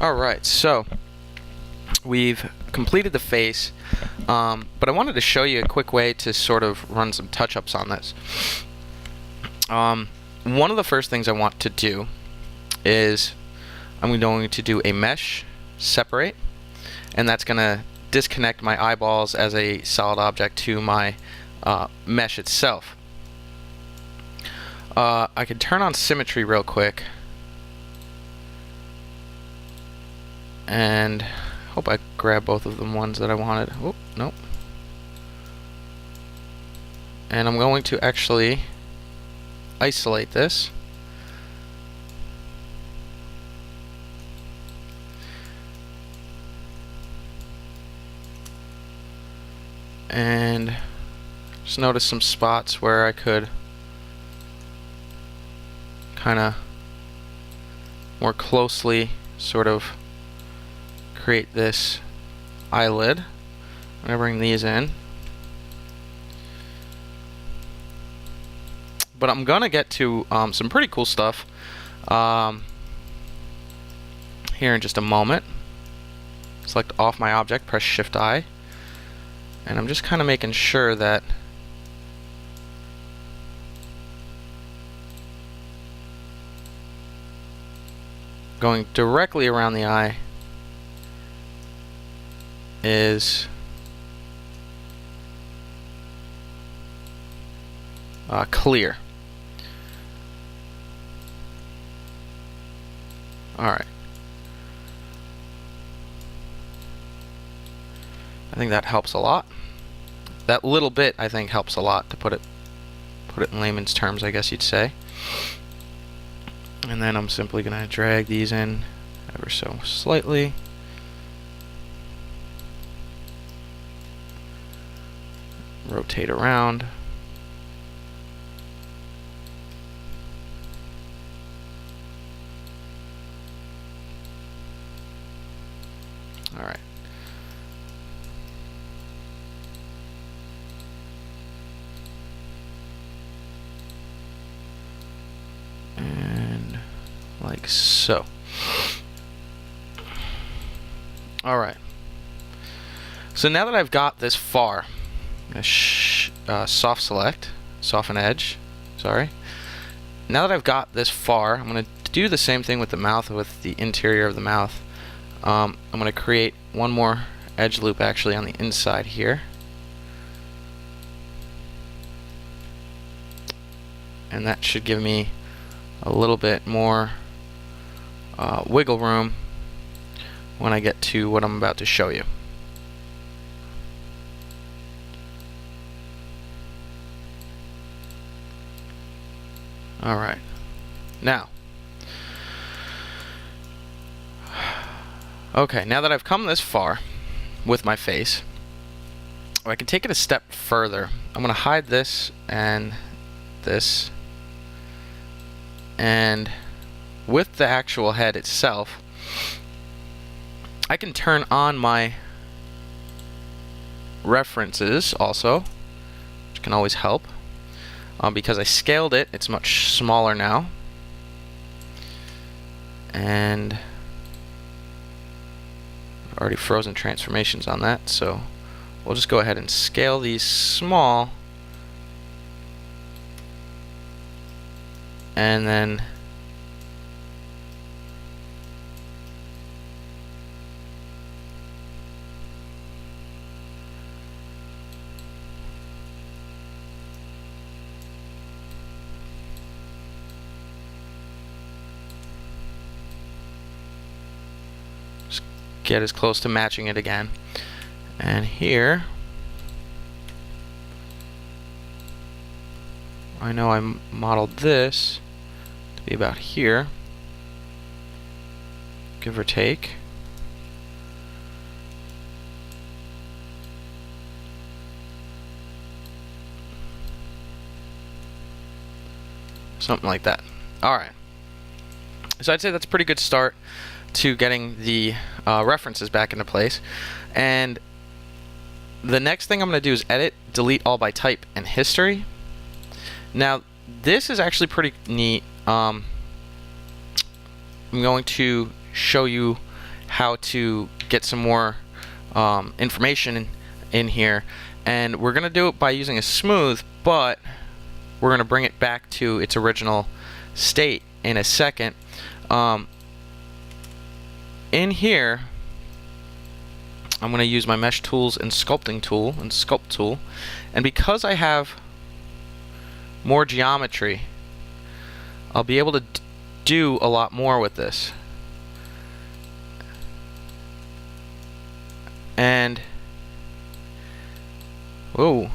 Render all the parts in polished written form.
Alright, so we've completed the face, but I wanted to show you a quick way to sort of run some touch-ups on this. One of the first things I want to do is I'm going to do a mesh separate, and that's going to disconnect my eyeballs as a solid object to my mesh itself. I could turn on symmetry real quick, and hope I grab both of the ones that I wanted. Oh, nope. And I'm going to actually isolate this. And just notice some spots where I could kind of more closely sort of create this eyelid. I'm going to bring these in. But I'm going to get to some pretty cool stuff here in just a moment. Select off my object, press Shift I, and I'm just kind of making sure that going directly around the eye is clear. Alright. I think that helps a lot. That little bit, I think, helps a lot, to put it in layman's terms, I guess you'd say. And then I'm simply going to drag these in ever so slightly. Rotate around. All right. And like so. All right. So now that I've got this far, I'm gonna soft select, soften edge, sorry. Now that I've got this far, I'm going to do the same thing with the mouth, with the interior of the mouth. I'm going to create one more edge loop actually on the inside here. And that should give me a little bit more wiggle room when I get to what I'm about to show you. Alright, now, okay, now that I've come this far with my face, I can take it a step further. I'm going to hide this and this, and with the actual head itself, I can turn on my references also, which can always help. Because I scaled it, it's much smaller now. And I've already frozen transformations on that, so we'll just go ahead and scale these small. And then get as close to matching it again. And here, I know I modeled this to be about here, give or take. Something like that. Alright. So I'd say that's a pretty good start to getting the references back into place. And the next thing I'm going to do is edit, delete all by type, and history. Now, this is actually pretty neat. I'm going to show you how to get some more information in here, and we're going to do it by using a smooth, but we're going to bring it back to its original state in a second. In here, I'm going to use my mesh tools and sculpting tool and sculpt tool, and because I have more geometry, I'll be able to do a lot more with this. And whoa,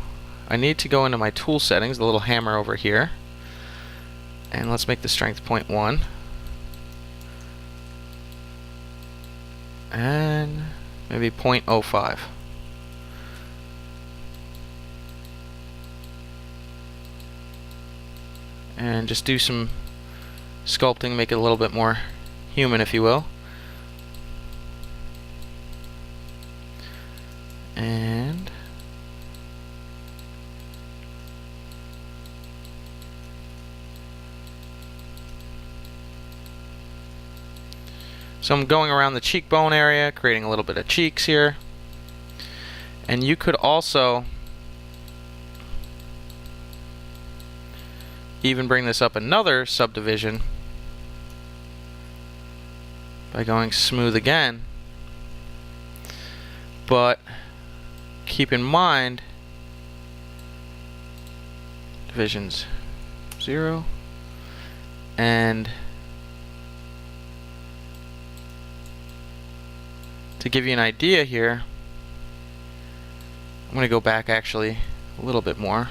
I need to go into my tool settings, the little hammer over here, and let's make the strength 0.1, and maybe 0.05. And just do some sculpting, make it a little bit more human, if you will. And so I'm going around the cheekbone area, creating a little bit of cheeks here. And you could also even bring this up another subdivision by going smooth again. But keep in mind, divisions 0 and to give you an idea here, I'm going to go back actually a little bit more.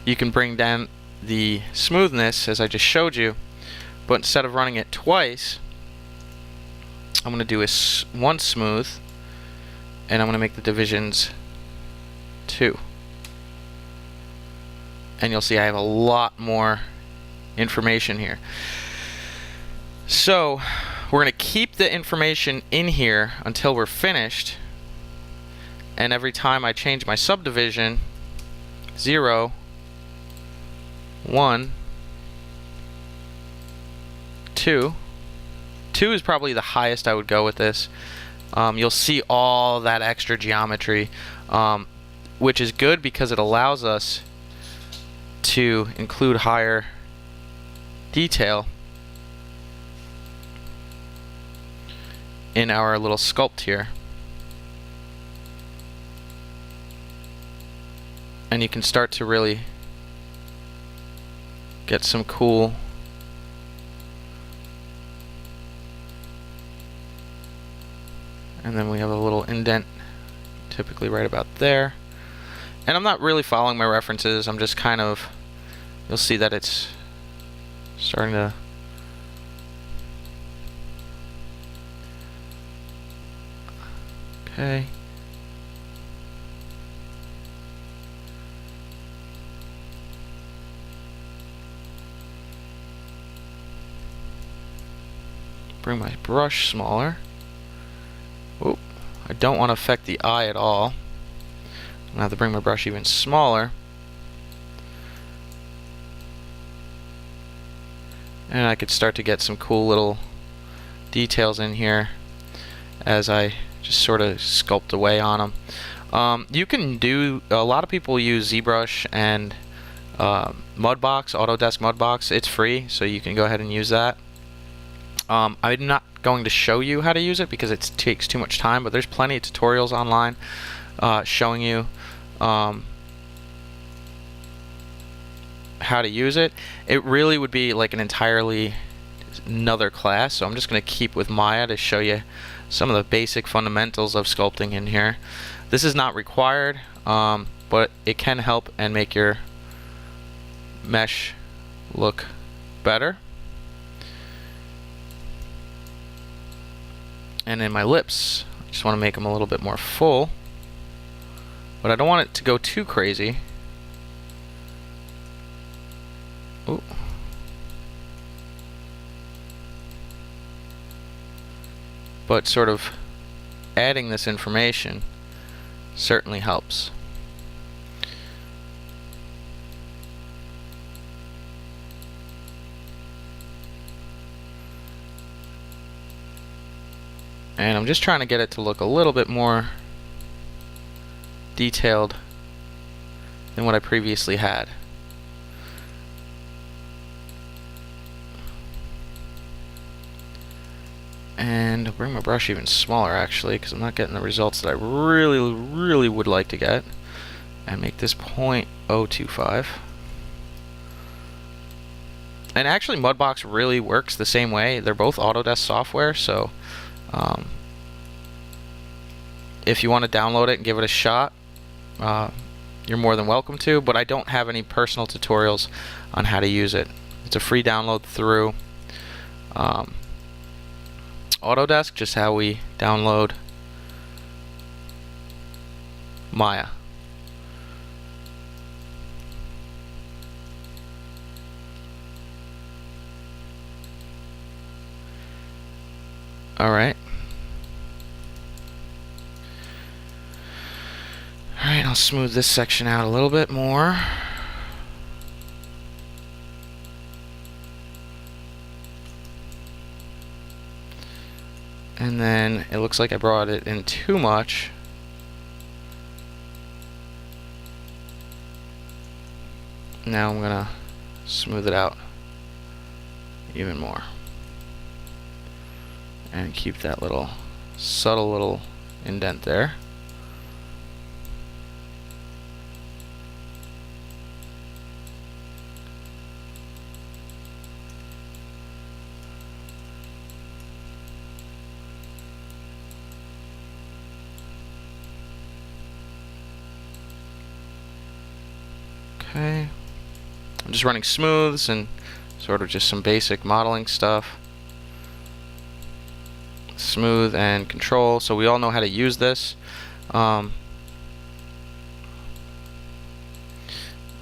You can bring down the smoothness as I just showed you, but instead of running it twice, I'm going to do one smooth, and I'm going to make the divisions 2. And you'll see I have a lot more information here. So we're going to keep the information in here until we're finished, and every time I change my subdivision, 0, 1, 2. 2 is probably the highest I would go with this. You'll see all that extra geometry, which is good because it allows us to include higher detail in our little sculpt here. And you can start to really get some cool and then we have a little indent typically right about there. And I'm not really following my references, I'm just kind of, you'll see that it's starting to okay. Bring my brush smaller. Oop, I don't want to affect the eye at all. I'm going to have to bring my brush even smaller. And I could start to get some cool little details in here as I just sort of sculpt away on them. You can do, a lot of people use ZBrush and Mudbox, Autodesk Mudbox. It's free, so you can go ahead and use that. I'm not going to show you how to use it because it takes too much time, but there's plenty of tutorials online showing you how to use it. It really would be like an entirely another class, so I'm just going to keep with Maya to show you some of the basic fundamentals of sculpting in here. This is not required, but it can help and make your mesh look better. And in my lips, I just want to make them a little bit more full, but I don't want it to go too crazy. Ooh. But sort of adding this information certainly helps. And I'm just trying to get it to look a little bit more detailed than what I previously had. And I'll bring my brush even smaller actually, because I'm not getting the results that I really would like to get. And make this 0.025. And actually Mudbox really works the same way. They're both Autodesk software, so if you want to download it and give it a shot, you're more than welcome to, but I don't have any personal tutorials on how to use it. It's a free download through Autodesk, just how we download Maya. Alright. Alright, I'll smooth this section out a little bit more. And then it looks like I brought it in too much. Now I'm gonna smooth it out even more. And keep that little subtle little indent there. Okay. I'm just running smooths and sort of just some basic modeling stuff. Smooth and control, so we all know how to use this. And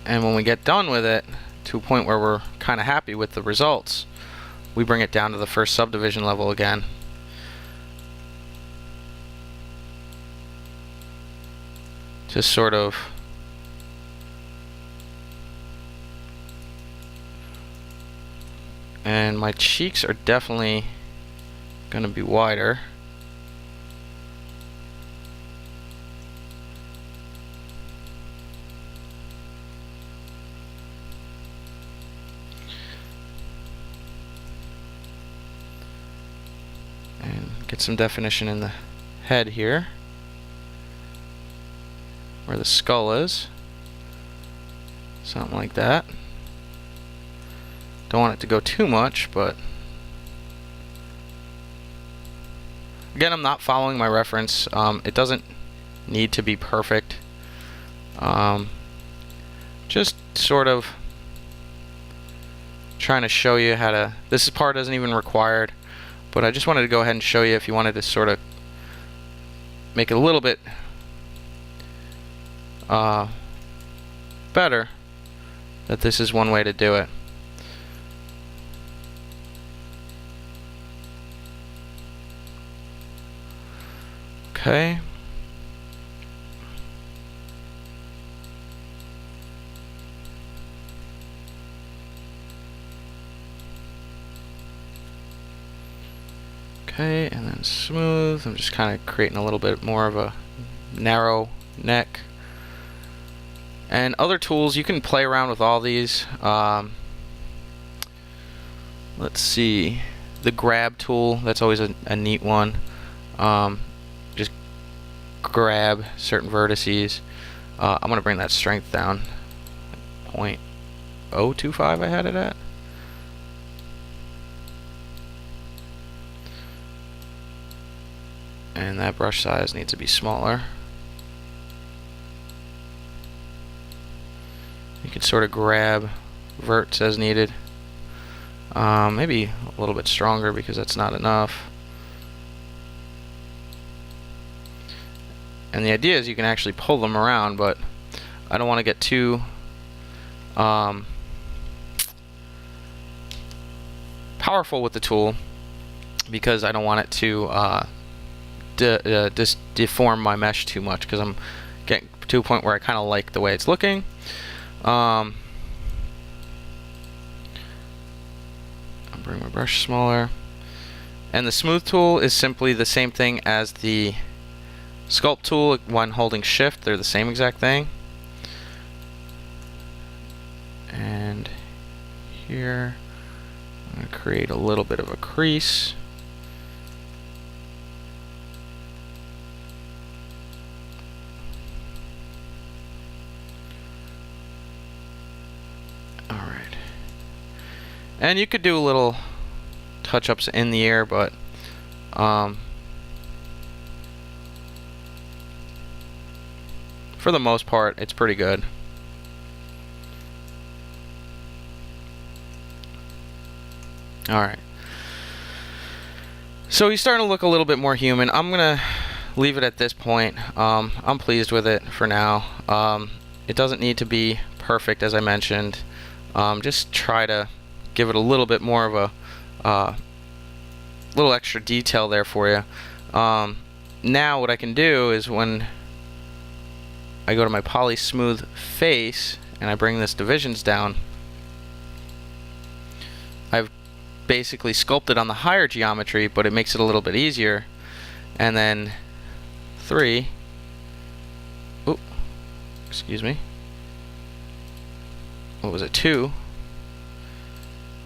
when we get done with it to a point where we're kind of happy with the results, we bring it down to the first subdivision level again. Just sort of and my cheeks are definitely going to be wider. And get some definition in the head here, where the skull is. Something like that. Don't want it to go too much, but again, I'm not following my reference. It doesn't need to be perfect. Just sort of trying to show you how to. This part isn't even required, but I just wanted to go ahead and show you if you wanted to sort of make it a little bit better, that this is one way to do it. Okay. Okay, and then smooth. I'm just kind of creating a little bit more of a narrow neck. And other tools, you can play around with all these. Let's see. The grab tool, that's always a neat one. Just grab certain vertices. I'm going to bring that strength down. 0.025 I had it at. And that brush size needs to be smaller. You can sort of grab verts as needed. Maybe a little bit stronger because that's not enough. And the idea is you can actually pull them around, but I don't want to get too powerful with the tool because I don't want it to deform my mesh too much, because I'm getting to a point where I kind of like the way it's looking. I'll bring my brush smaller, And the smooth tool is simply the same thing as the sculpt tool when holding shift. They're the same exact thing. And here I'm going to create a little bit of a crease. Alright. And you could do a little touch-ups in the air, but for the most part, it's pretty good. Alright. So he's starting to look a little bit more human. I'm going to leave it at this point. I'm pleased with it for now. It doesn't need to be perfect, as I mentioned. Just try to give it a little bit more of a little extra detail there for you. Now what I can do is when I go to my poly smooth face and I bring this divisions down, I've basically sculpted on the higher geometry, but it makes it a little bit easier. And then 3, oh, excuse me, what was it, 2,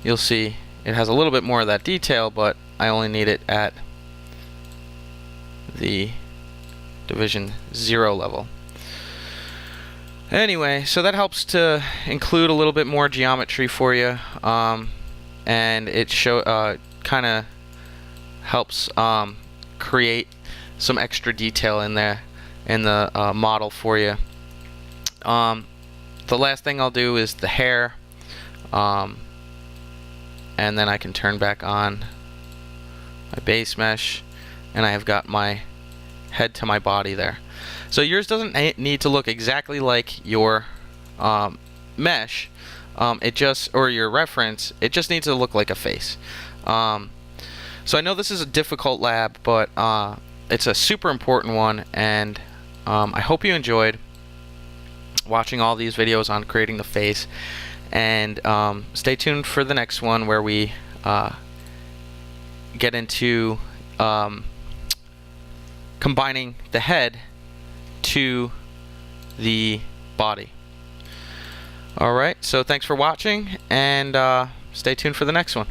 you'll see it has a little bit more of that detail, but I only need it at the division 0 level. Anyway, so that helps to include a little bit more geometry for you, and it kind of helps create some extra detail in there in the model for you. The last thing I'll do is the hair, and then I can turn back on my base mesh, and I have got my head to my body there. So yours doesn't need to look exactly like your mesh, or your reference. It just needs to look like a face. So I know this is a difficult lab, but it's a super important one, and I hope you enjoyed watching all these videos on creating the face. And stay tuned for the next one, where we get into combining the head to the body. Alright, so thanks for watching, and stay tuned for the next one.